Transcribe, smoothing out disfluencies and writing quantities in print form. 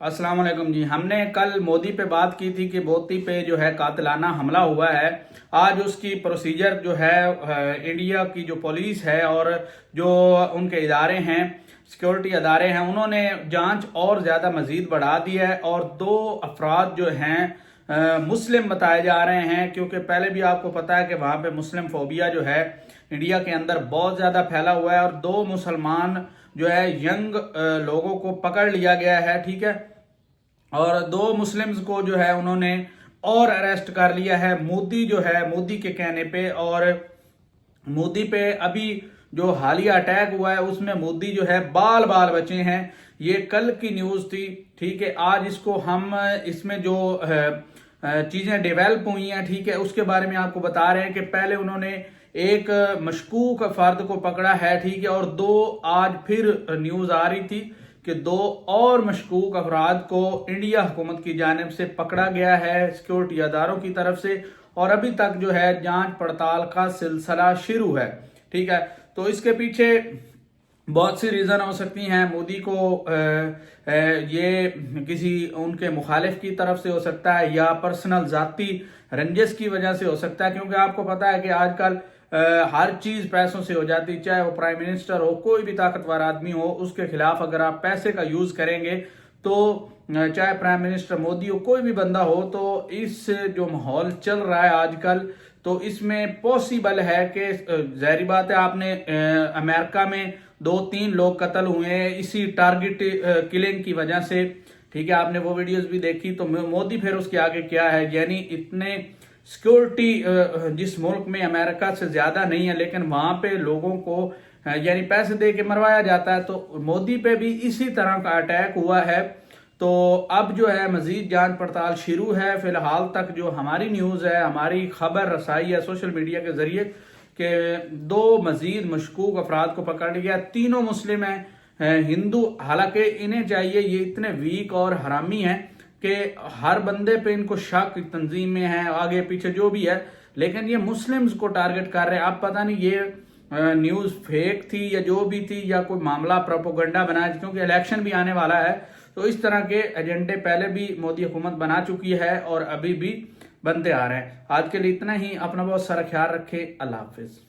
अस्सलाम वालेकुम जी। हमने कल मोदी पे बात की थी कि मोदी पे जो है कातिलाना हमला हुआ है। आज उसकी प्रोसीजर जो है इंडिया की जो पुलिस है और जो उनके इदारे हैं, सिक्योरिटी अदारे हैं, उन्होंने जांच और ज़्यादा मज़ीद बढ़ा दी है और दो अफराद जो हैं मुस्लिम बताए जा रहे हैं, क्योंकि पहले भी आपको पता है कि वहाँ पे मुस्लिम फोबिया जो है इंडिया के अंदर बहुत ज़्यादा फैला हुआ है और दो मुसलमान जो है यंग लोगों को पकड़ लिया गया है, ठीक है। और दो मुस्लिम्स को जो है उन्होंने और अरेस्ट कर लिया है मोदी जो है, मोदी के कहने पे। और मोदी पे अभी जो हालिया अटैक हुआ है उसमें मोदी जो है बाल बाल बचे हैं। ये कल की न्यूज थी, ठीक है। आज इसको हम इसमें जो चीजें डेवलप हुई हैं, ठीक है, उसके बारे में आपको बता रहे हैं कि पहले उन्होंने एक मशकूक फर्द को पकड़ा है, ठीक है, और दो आज फिर न्यूज आ रही थी कि दो और मशकूक अफराद को इंडिया हुकूमत की जानिब से पकड़ा गया है सिक्योरिटी अदारों की तरफ से, और अभी तक जो है जांच पड़ताल का सिलसिला शुरू है, ठीक है। तो इसके पीछे बहुत सी रीज़न हो सकती हैं। मोदी को ये किसी उनके मुखालिफ की तरफ से हो सकता है या पर्सनल जाती रंजिश की वजह से हो सकता है, क्योंकि आपको पता है कि आजकल हर चीज पैसों से हो जाती, चाहे वो प्राइम मिनिस्टर हो, कोई भी ताकतवर आदमी हो, उसके खिलाफ अगर आप पैसे का यूज करेंगे तो चाहे प्राइम मिनिस्टर मोदी हो, कोई भी बंदा हो, तो इस जो माहौल चल रहा है आजकल, तो इसमें पॉसिबल है कि जाहिर बात है, आपने अमेरिका में 2-3 लोग कत्ल हुए हैं इसी टारगेट किलिंग की वजह से, ठीक है। आपने वो वीडियोस भी देखी। तो मोदी फिर उसके आगे क्या है, यानी इतने सिक्योरिटी जिस मुल्क में अमेरिका से ज्यादा नहीं है, लेकिन वहां पे लोगों को यानी पैसे दे के मरवाया जाता है, तो मोदी पे भी इसी तरह का अटैक हुआ है। तो अब जो है मजीद जांच पड़ताल शुरू है। फिलहाल तक जो हमारी न्यूज है, हमारी खबर रसाई है सोशल मीडिया के जरिए कि दो मजीद मशकूक अफराद को पकड़ लिया। तीनों मुस्लिम हैं, हिंदू। हालांकि इन्हें चाहिए, ये इतने वीक और हरामी हैं कि हर बंदे पे इनको शक तंजीम में है, आगे पीछे जो भी है, लेकिन ये मुस्लिम्स को टारगेट कर रहे हैं। आप पता नहीं ये न्यूज फेक थी या जो भी थी, या कोई मामला प्रोपोगंडा बना है, क्योंकि इलेक्शन भी आने वाला है। तो इस तरह के एजेंडे पहले भी मोदी हुकूमत बना चुकी है और अभी भी बनते आ रहे हैं। आज के लिए इतना ही। अपना बहुत सारा ख्याल रखें। अल्लाह हाफिज।